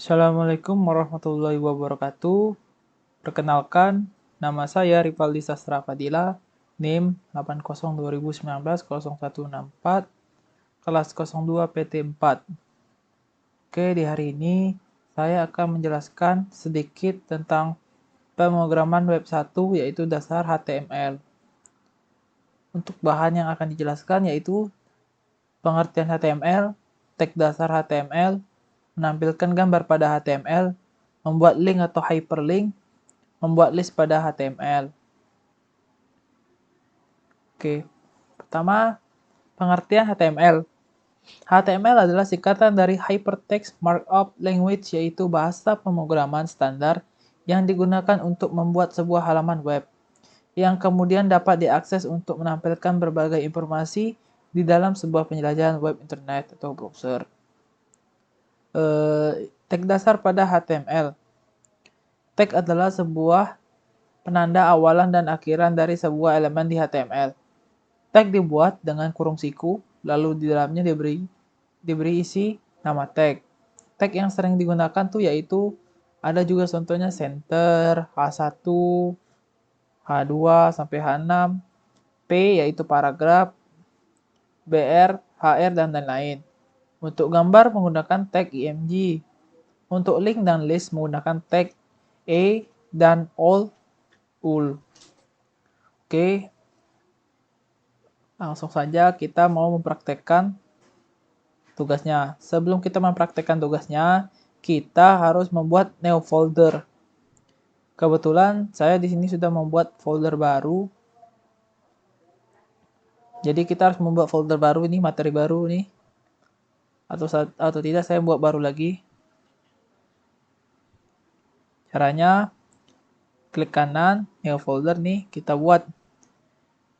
Assalamualaikum warahmatullahi wabarakatuh. Perkenalkan, nama saya Rivaldi Sastra Fadila, NIM 8020190164, kelas 02 PT 4. Oke, di hari ini saya akan menjelaskan sedikit tentang pemrograman web 1 yaitu dasar HTML. Untuk bahan yang akan dijelaskan yaitu pengertian HTML, tag dasar HTML, menampilkan gambar pada HTML, membuat link atau hyperlink, membuat list pada HTML. Oke, pertama, pengertian HTML. HTML adalah singkatan dari Hypertext Markup Language, yaitu bahasa pemrograman standar yang digunakan untuk membuat sebuah halaman web, yang kemudian dapat diakses untuk menampilkan berbagai informasi di dalam sebuah penjelajahan web internet atau browser. Tag dasar pada HTML. Tag adalah sebuah penanda awalan dan akhiran dari sebuah elemen di HTML. Tag dibuat dengan kurung siku, lalu di dalamnya diberi isi nama tag. Tag yang sering digunakan tuh yaitu ada juga contohnya center, H1, H2 sampai H6, P yaitu paragraf, BR, HR dan lain-lain. Untuk gambar menggunakan tag IMG. Untuk link dan list menggunakan tag E dan all, ul. Oke, langsung saja kita mau mempraktekkan tugasnya. Sebelum kita mempraktekkan tugasnya, kita harus membuat new folder. Kebetulan saya di sini sudah membuat folder baru. Jadi kita harus membuat folder baru ini, materi baru nih. Atau tidak saya buat baru lagi. Caranya klik kanan, new folder nih, kita buat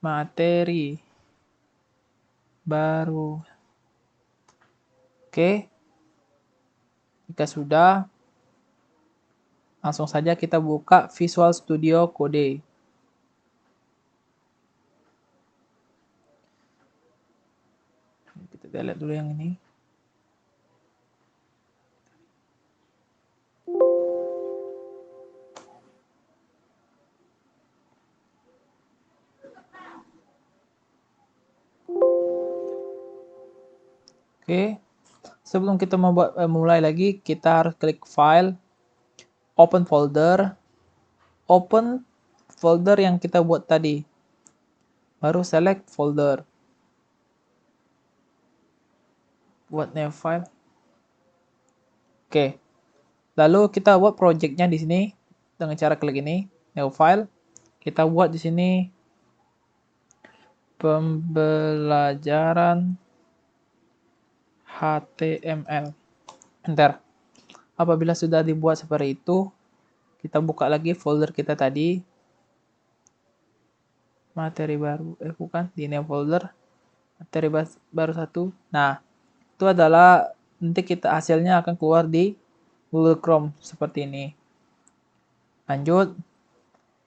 materi baru. Oke. Jika sudah, langsung saja kita buka Visual Studio Code. Kita lihat dulu yang ini. Oke. Sebelum kita mulai lagi, kita harus klik File, Open Folder, Open folder yang kita buat tadi. Baru select folder. Buat new file. Oke. Lalu kita buat projectnya di sini dengan cara klik ini, new file. Kita buat di sini pembelajaran HTML. Enter. Apabila sudah dibuat seperti itu, kita buka lagi folder kita tadi. Materi baru, bukan, di new folder. Materi baru 1. Nah, itu adalah nanti kita hasilnya akan keluar di Google Chrome seperti ini. Lanjut.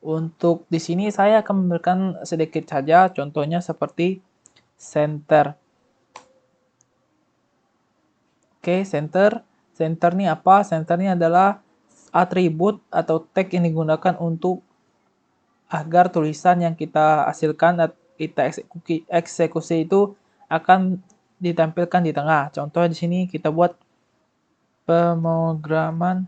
Untuk di sini saya akan memberikan sedikit saja contohnya seperti center. Oke, center. Center ini apa? Center ini adalah atribut atau tag yang digunakan untuk agar tulisan yang kita hasilkan, kita eksekusi itu akan ditampilkan di tengah. Contoh di sini kita buat pemrograman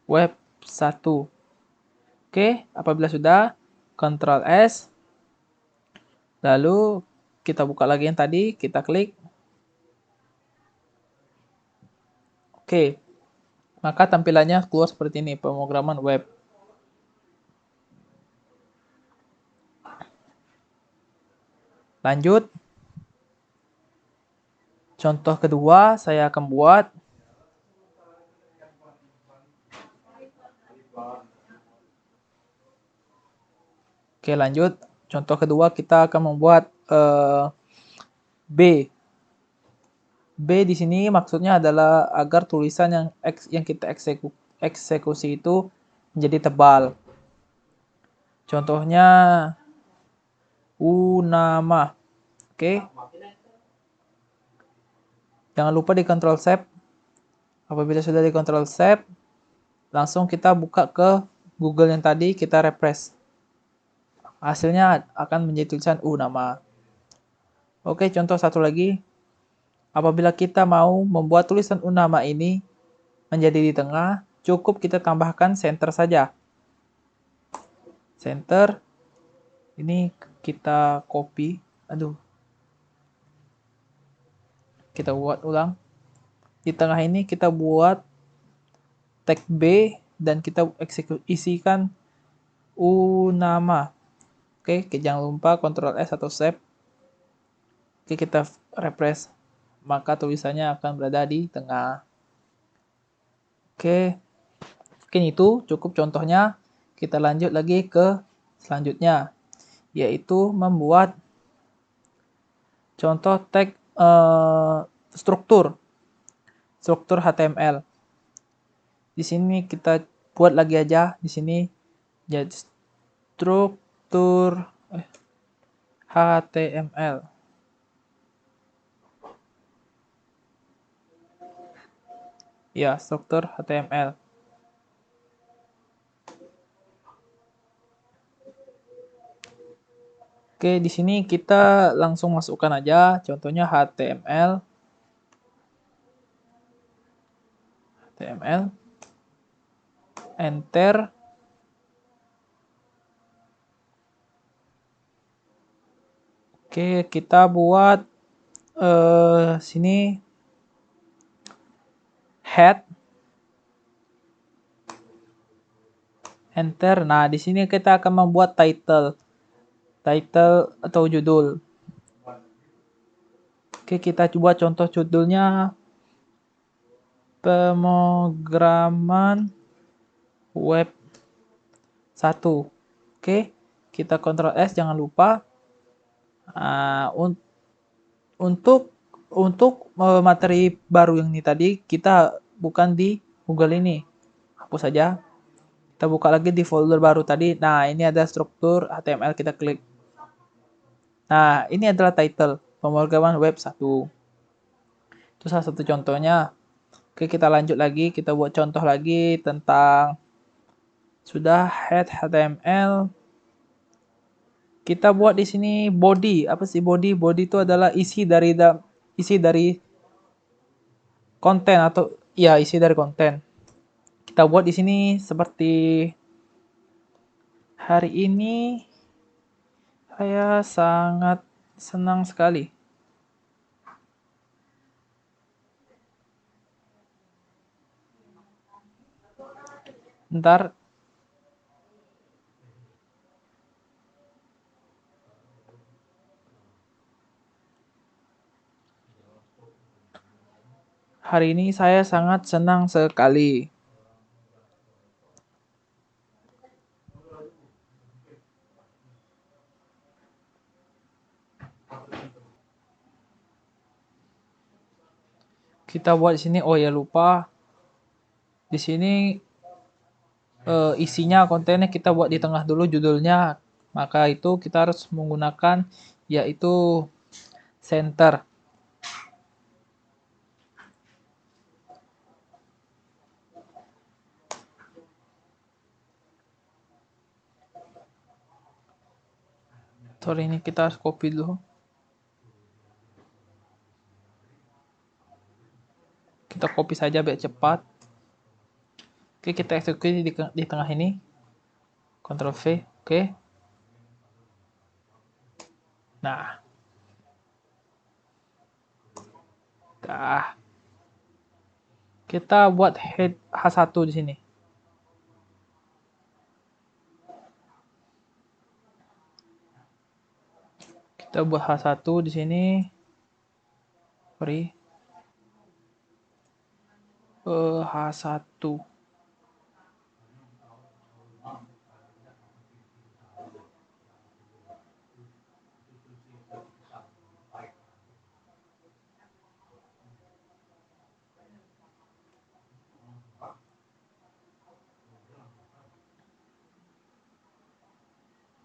web 1. Oke, apabila sudah, Ctrl S. Lalu kita buka lagi yang tadi, kita klik. Oke, maka tampilannya keluar seperti ini, pemrograman web. Lanjut. Contoh kedua, saya akan buat Oke, lanjut. Contoh kedua kita akan membuat B. B di sini maksudnya adalah agar tulisan yang kita eksekusi itu menjadi tebal. Contohnya Unama. Oke. Jangan lupa di Ctrl Save. Apabila sudah di Ctrl Save, langsung kita buka ke Google yang tadi, kita refresh. Hasilnya akan menjadi tulisan U nama. Oke, contoh satu lagi. Apabila kita mau membuat tulisan U nama ini menjadi di tengah, cukup kita tambahkan center saja. Center. Ini kita copy. Aduh. Kita buat ulang. Di tengah ini kita buat tag B dan kita isikan U nama. Oke, jangan lupa Ctrl S atau Save. Oke, kita refresh. Maka tulisannya akan berada di tengah. Oke, mungkin itu cukup contohnya. Kita lanjut lagi ke selanjutnya, yaitu membuat contoh tag struktur HTML. Di sini kita buat lagi aja di sini jadi struktur HTML. Ya, struktur HTML. Oke, di sini kita langsung masukkan aja contohnya HTML. Enter. Oke, kita buat sini head. Enter. Nah, di sini kita akan membuat title atau judul. Oke, kita coba contoh judulnya pemrograman web 1. Oke, kita Ctrl S, jangan lupa. Untuk materi baru yang ini tadi, kita bukan di Google ini. Hapus saja. Kita buka lagi di folder baru tadi. Nah, ini ada struktur HTML, kita klik. Nah, ini adalah title, pemrograman web 1. Itu salah satu contohnya. Oke, kita lanjut lagi, kita buat contoh lagi tentang sudah head HTML. Kita buat di sini body. Apa sih body? Body itu adalah isi dari konten atau ya isi dari konten. Kita buat di sini seperti hari ini saya sangat senang sekali. Ntar hari ini saya sangat senang sekali. Kita buat di sini, oh ya lupa. Di sini isinya kontennya kita buat di tengah dulu judulnya. Maka itu kita harus menggunakan yaitu center. Sorry, ini kita harus copy dulu. Kita copy saja biar cepat. Oke, kita eksekusi di tengah ini. Ctrl V, oke. Nah. Kita buat head H1 di sini. Kita buat H1 di sini. Sorry. H1.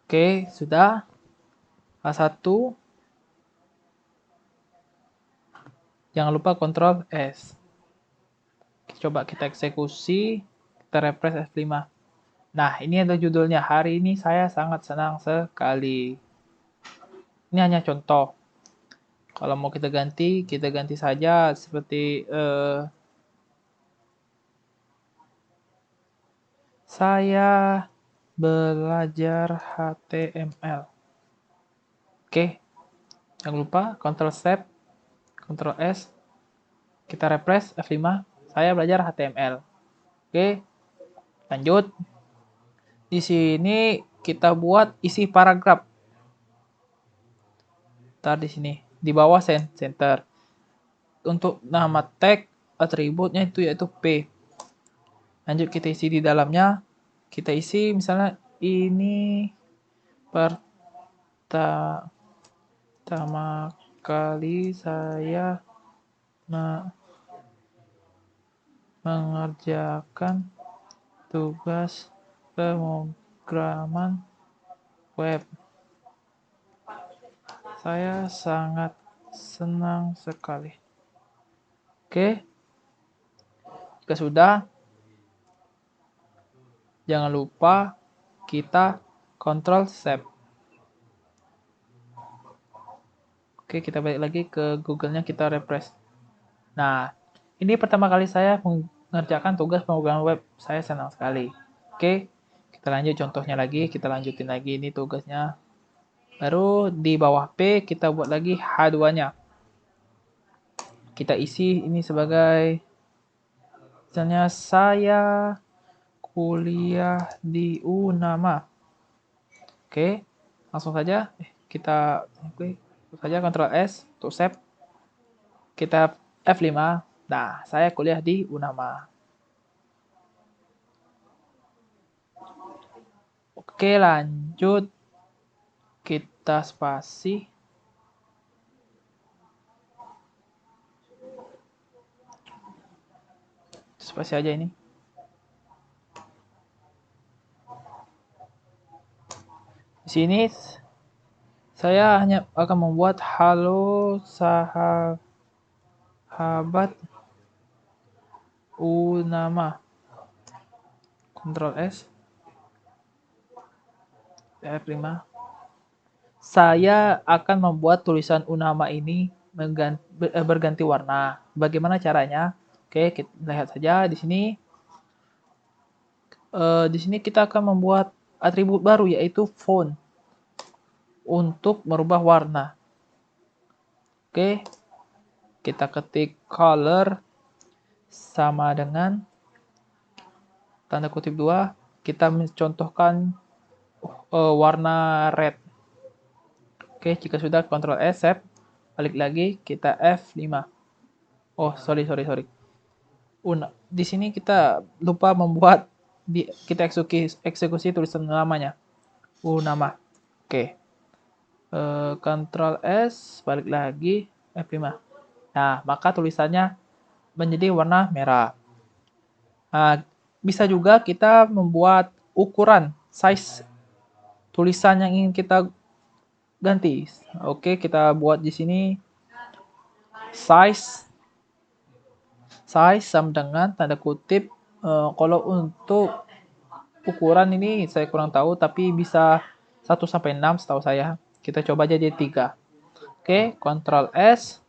Oke, sudah. H1. Jangan lupa Ctrl S. Coba kita eksekusi, kita refresh F5. Nah, ini ada judulnya. Hari ini saya sangat senang sekali. Ini hanya contoh. Kalau mau kita ganti saja seperti saya belajar HTML. Oke, jangan lupa Ctrl Save, Ctrl S, kita refresh F5. Saya belajar HTML. Oke, lanjut. Di sini kita buat isi paragraf. Ntar di sini, di bawah center. Untuk nama tag, atributnya itu yaitu P. Lanjut kita isi di dalamnya. Kita isi misalnya ini pertama kali saya mengerjakan tugas pemrograman web. Saya sangat senang sekali. Oke. Jika sudah, jangan lupa kita Ctrl Save. Oke, kita balik lagi ke Google-nya, kita refresh. Nah, ini pertama kali saya mengerjakan tugas pemrograman web. Saya senang sekali. Oke, kita lanjut contohnya lagi. Kita lanjutin lagi ini tugasnya. Baru di bawah P, kita buat lagi H2-nya. Kita isi ini sebagai, misalnya saya kuliah di UNAMA. Oke, langsung saja kita klik saja Ctrl S untuk save. Kita F5. Nah, saya kuliah di UNAMA. Oke, lanjut. Kita spasi. Spasi aja ini. Di sini saya hanya akan membuat halo sahabat UNAMA. Ctrl S. F5. Saya akan membuat tulisan UNAMA ini berganti warna. Bagaimana caranya? Oke, kita lihat saja di sini. Di sini kita akan membuat atribut baru yaitu font untuk merubah warna. Oke, kita ketik color sama dengan tanda kutip 2. Kita mencontohkan warna red. Oke, jika sudah Ctrl S, save. Balik lagi, kita F5. Oh, sorry. Di sini kita lupa membuat, kita eksekusi tulisan namanya. Nama. Oke. Ctrl S, balik lagi, F5. Nah, maka tulisannya menjadi warna merah. Nah, bisa juga kita membuat ukuran, size tulisan yang ingin kita ganti. Oke, kita buat di sini size sama dengan tanda kutip. Kalau untuk ukuran ini saya kurang tahu, tapi bisa 1 sampai 6 setahu saya. Kita coba aja jadi 3. Oke, Ctrl S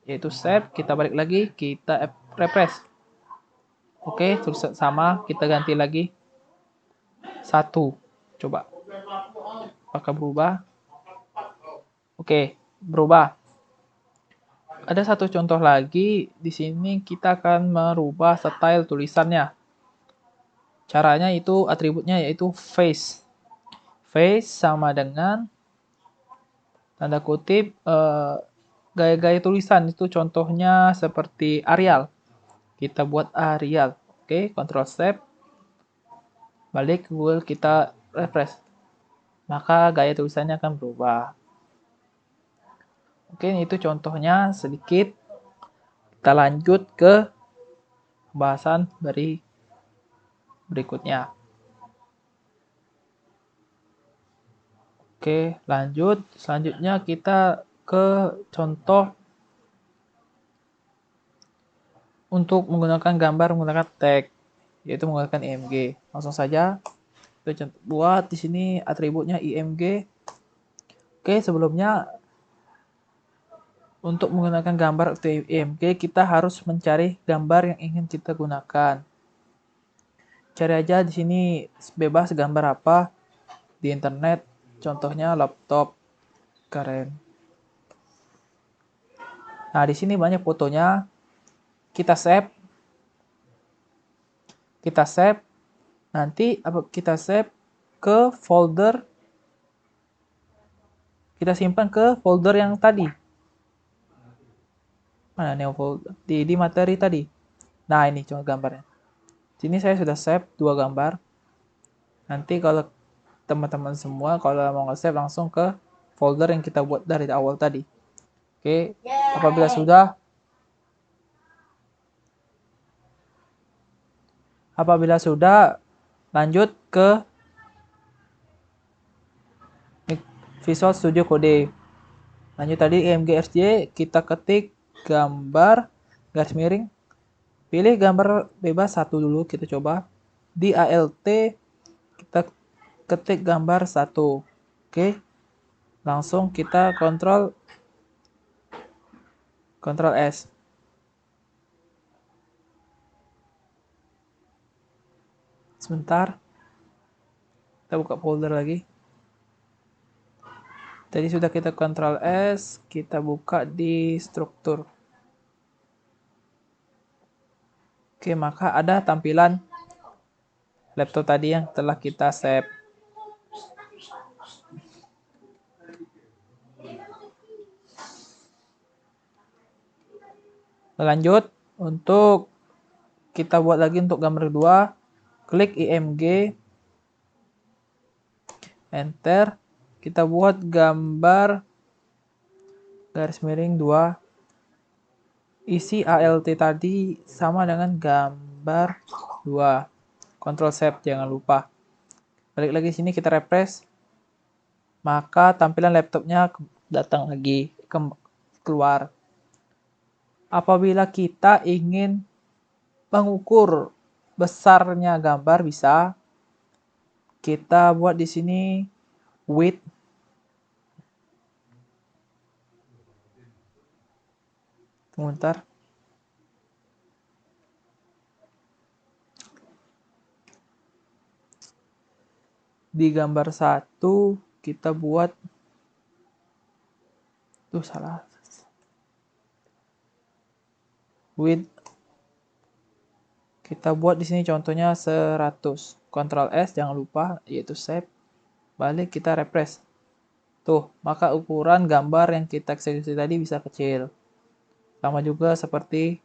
yaitu save, kita balik lagi, kita refresh. Oke, tulisan sama, kita ganti lagi 1. Coba. Apakah berubah? Oke, berubah. Ada satu contoh lagi, di sini kita akan merubah style tulisannya. Caranya itu atributnya yaitu face. Face sama dengan tanda kutip gaya-gaya tulisan, itu contohnya seperti Arial. Kita buat Arial. Oke, Ctrl Save. Balik ke Google, kita refresh. Maka gaya tulisannya akan berubah. Oke, itu contohnya sedikit. Kita lanjut ke pembahasan dari berikutnya. Oke, lanjut. Selanjutnya kita ke contoh untuk menggunakan gambar menggunakan tag, yaitu menggunakan img. Langsung saja kita buat di sini atributnya img. Oke, sebelumnya untuk menggunakan gambar img kita harus mencari gambar yang ingin kita gunakan. Cari aja di sini bebas gambar apa di internet, contohnya laptop. Keren. Nah, di sini banyak fotonya. Kita save. Nanti kita save ke folder. Kita simpan ke folder yang tadi. Mana nih folder? Di materi tadi. Nah, ini cuma gambarnya. Sini saya sudah save 2 gambar. Nanti kalau teman-teman semua kalau mau nge-save langsung ke folder yang kita buat dari awal tadi. Oke, apabila sudah lanjut ke Visual Studio Code. Lanjut tadi img.sj, kita ketik gambar garis miring. Pilih gambar bebas satu dulu, kita coba. Di ALT kita ketik gambar 1. Oke. Langsung kita Ctrl S. Sebentar. Kita buka folder lagi. Tadi sudah kita Ctrl S, kita buka di struktur. Oke, maka ada tampilan laptop tadi yang telah kita save. Lanjut, untuk kita buat lagi untuk gambar kedua, klik IMG, enter, kita buat gambar garis miring 2, isi ALT tadi sama dengan gambar 2. Ctrl Save, jangan lupa. Balik lagi sini, kita refresh, maka tampilan laptopnya datang lagi, keluar. Apabila kita ingin mengukur besarnya gambar, bisa kita buat di sini width. Sebentar. Di gambar 1 kita buat salah. Width kita buat di sini contohnya 100. Ctrl S, jangan lupa, yaitu save. Balik, kita refresh. Tuh, maka ukuran gambar yang kita eksekusi tadi bisa kecil. Sama juga seperti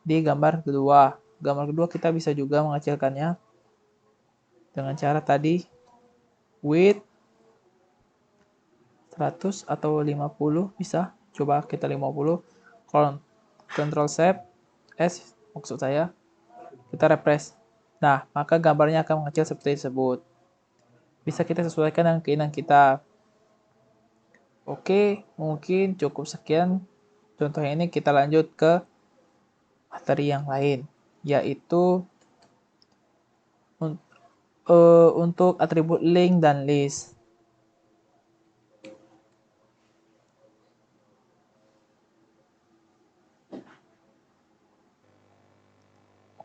di gambar kedua. Gambar kedua kita bisa juga mengecilkannya dengan cara tadi width 100 atau 50 bisa. Coba kita 50. Ctrl Save S maksud saya. Kita refresh. Nah, maka gambarnya akan mengecil seperti tersebut. Bisa kita sesuaikan dengan keinginan kita. Oke, mungkin cukup sekian. Contohnya ini kita lanjut ke materi yang lain, yaitu untuk atribut link dan list.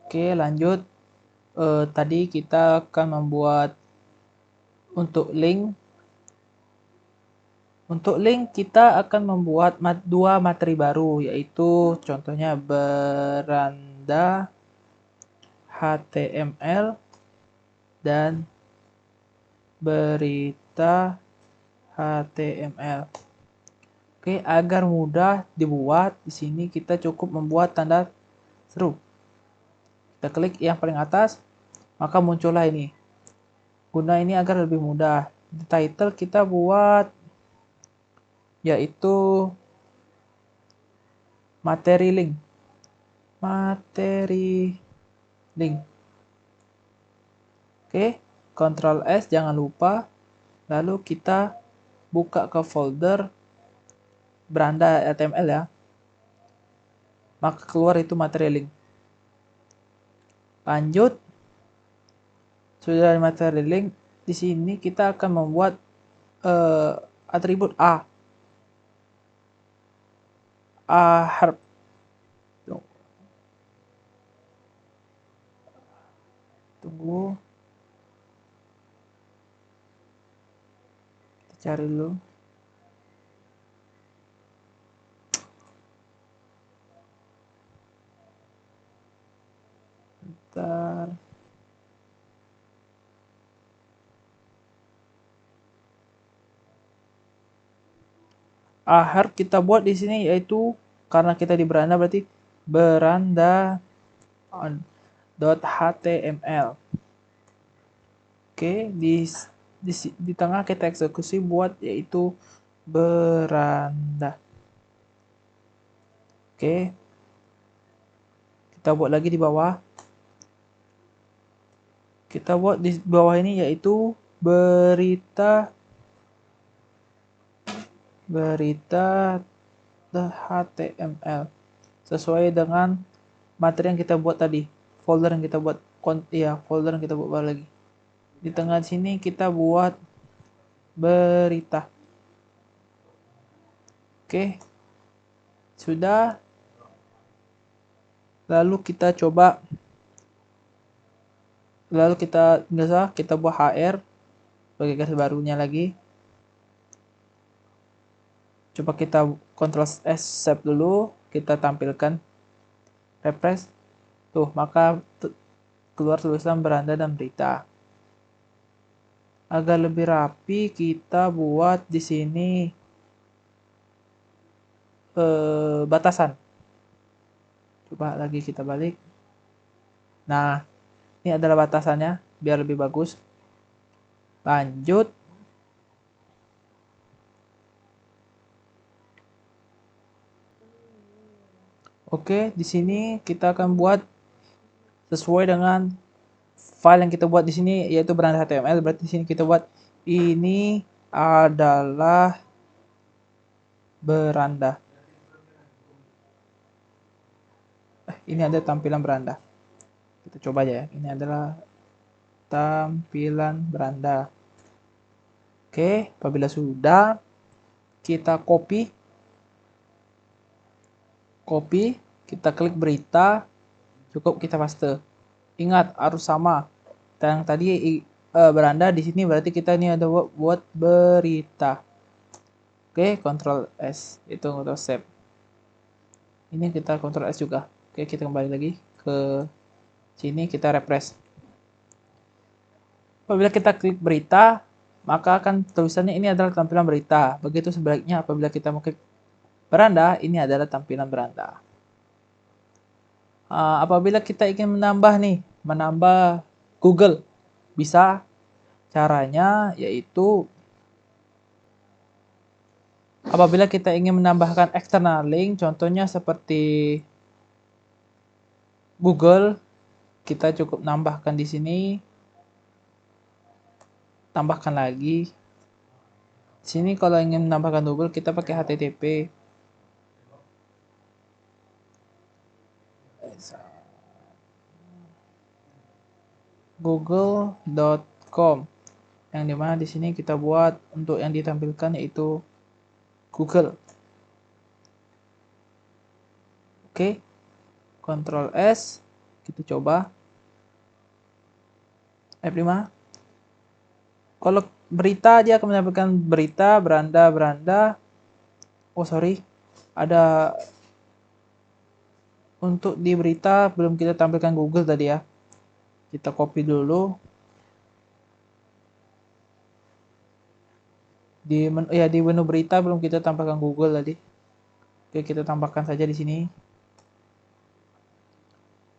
Oke, lanjut. Tadi kita akan membuat untuk link. Untuk link kita akan membuat 2 materi baru, yaitu contohnya beranda HTML dan berita HTML. Oke, agar mudah dibuat, di sini kita cukup membuat tanda seru. Kita klik yang paling atas, maka muncullah ini. Guna ini agar lebih mudah. Di title kita buat yaitu materi link. Oke, Ctrl S jangan lupa. Lalu kita buka ke folder beranda HTML ya. Maka keluar itu materi link. Lanjut, sudah ada materi link. Di sini kita akan membuat atribut a harf. Tunggu, kita cari dulu. Bentar. Harf kita buat di sini yaitu karena kita di beranda berarti beranda .html. Oke, di tengah kita eksekusi buat yaitu beranda. Oke, kita buat lagi di bawah. Kita buat di bawah ini yaitu berita HTML sesuai dengan materi yang kita buat tadi, folder yang kita buat, folder yang kita buat lagi. Di tengah sini kita buat berita. Oke, sudah. Lalu kita coba, kita buat HR sebagai garis barunya lagi. Coba kita Ctrl S save dulu, kita tampilkan, refresh. Tuh, maka keluar tulisan beranda dan berita. Agar lebih rapi, kita buat di sini batasan. Coba lagi kita balik. Nah, ini adalah batasannya biar lebih bagus. Lanjut. Oke, di sini kita akan buat sesuai dengan file yang kita buat di sini yaitu beranda HTML. Berarti di sini kita buat ini adalah beranda. Ini ada tampilan beranda. Kita coba aja ya. Ini adalah tampilan beranda. Oke, apabila sudah, kita copy, kita klik berita, cukup kita paste. Ingat harus sama. Yang tadi beranda di sini berarti kita ini ada buat berita. Oke, Ctrl S, itu Ctrl save. Ini kita Ctrl S juga. Oke, kita kembali lagi ke sini, kita refresh. Apabila kita klik berita, maka akan tulisannya ini adalah tampilan berita. Begitu sebaliknya apabila kita mau klik beranda, ini adalah tampilan beranda. Apabila kita ingin menambah Google, bisa. Caranya yaitu apabila kita ingin menambahkan external link, contohnya seperti Google, kita cukup nambahkan di sini, tambahkan lagi. Di sini kalau ingin menambahkan Google, kita pakai HTTP. google.com, yang dimana di sini kita buat untuk yang ditampilkan yaitu Google. Oke, Ctrl S, kita coba F5. Kalau berita dia akan menampilkan berita, beranda. Oh sorry, ada untuk di berita belum kita tampilkan Google tadi ya. Kita copy dulu. Di menu berita belum kita tampilkan Google tadi. Oke, kita tambahkan saja di sini.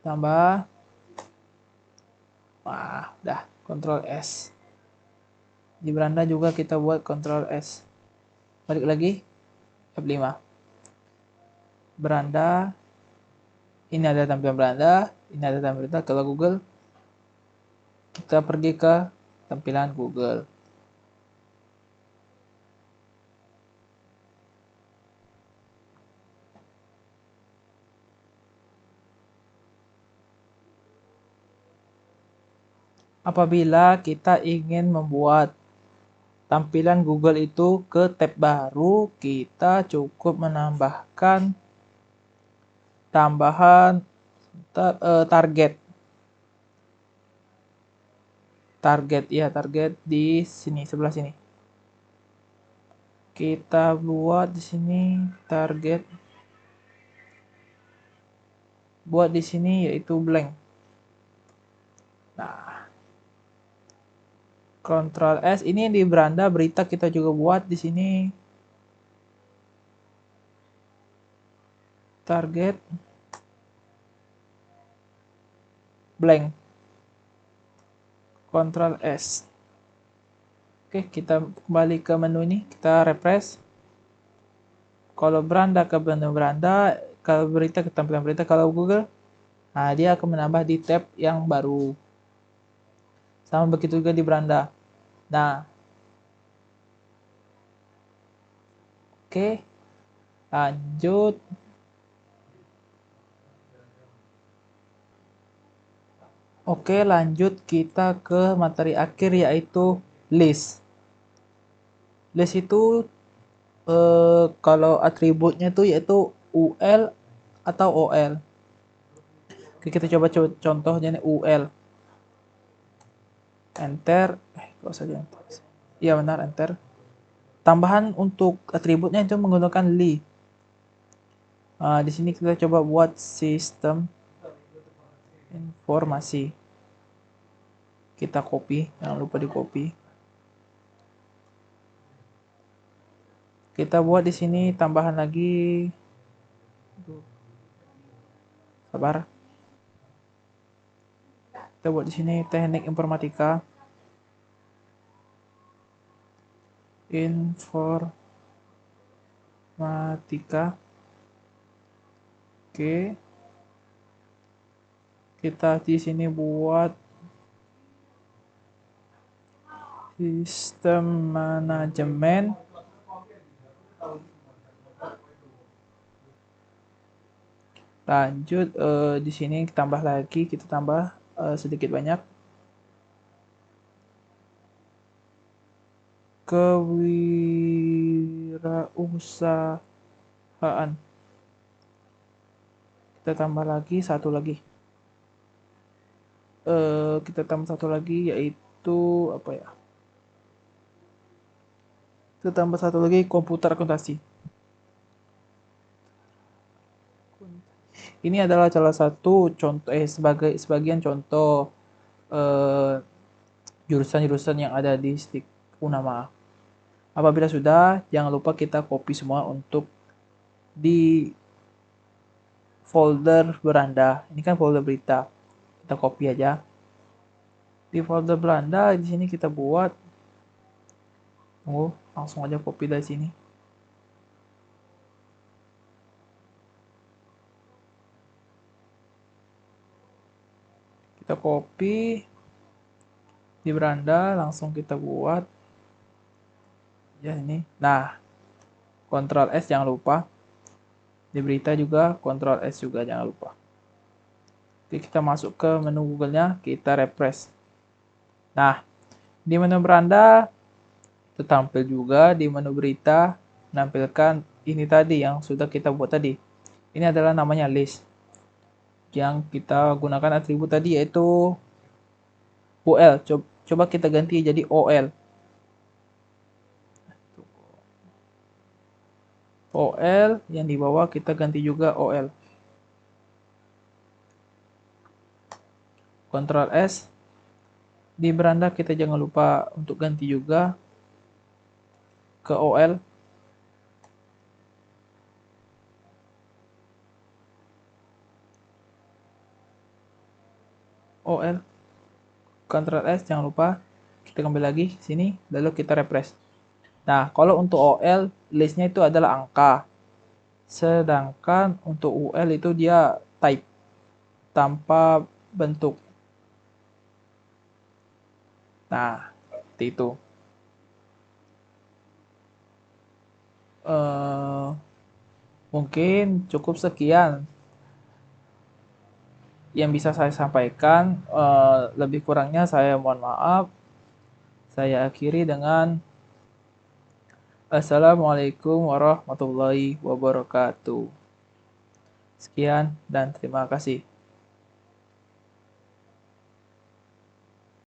Tambah. Wah, udah. Ctrl S. Di beranda juga kita buat Ctrl S. Balik lagi. F5. Beranda. Ini ada tampilan beranda. Ini ada tampilan berita. Kalau Google, kita pergi ke tampilan Google. Apabila kita ingin membuat tampilan Google itu ke tab baru, kita cukup menambahkan tambahan target. Target di sini, sebelah sini. Kita buat di sini target. Buat di sini yaitu blank. Nah, Ctrl S ini di beranda berita kita juga buat di sini. Target blank. Ctrl S. Oke, kita kembali ke menu ini, kita refresh. Kalau beranda ke menu beranda, kalau berita ke tampilan berita, kalau Google, nah dia akan menambah di tab yang baru. Sama begitu juga di beranda. Nah, oke, lanjut. Oke, lanjut kita ke materi akhir yaitu list. List itu kalau atributnya tuh yaitu UL atau OL. Oke, kita coba contohnya nih UL. Enter. Kok saja enter. Iya benar, enter. Tambahan untuk atributnya itu menggunakan li. Di sini kita coba buat sistem informasi. Kita copy, jangan lupa di copy. Kita buat di sini tambahan lagi. Sabar. Kita buat di sini teknik informatika. Informatika. Oke. Kita di sini buat sistem manajemen. Lanjut di sini tambah lagi, kita tambah sedikit banyak. Kewirausahaan. Kita tambah lagi satu lagi. Kita tambah satu lagi yaitu apa ya? Kita tambah satu lagi komputer akuntansi. Ini adalah salah satu contoh sebagian contoh jurusan-jurusan yang ada di Stik Unama. Apabila sudah, jangan lupa kita copy semua untuk di folder beranda. Ini kan folder berita. Kita copy aja. Di folder beranda di sini kita buat. Langsung aja copy dari sini. Kita copy di beranda, langsung kita buat ya ini. Nah, Ctrl S jangan lupa. Di berita juga Ctrl S juga jangan lupa. Oke, kita masuk ke menu Google-nya, kita refresh. Nah, di menu beranda tertampil juga di menu berita menampilkan ini tadi yang sudah kita buat tadi. Ini adalah namanya list. Yang kita gunakan atribut tadi yaitu UL. Coba kita ganti jadi OL. OL yang di bawah kita ganti juga OL. Ctrl S. Di beranda kita jangan lupa untuk ganti juga ke OL. OL. Ctrl S jangan lupa. Kita kembali lagi sini lalu kita refresh. Nah, kalau untuk OL listnya itu adalah angka. Sedangkan untuk UL itu dia type tanpa bentuk. Nah, seperti itu. Mungkin cukup sekian yang bisa saya sampaikan. Lebih kurangnya saya mohon maaf. Saya akhiri dengan Assalamualaikum warahmatullahi wabarakatuh. Sekian dan terima kasih.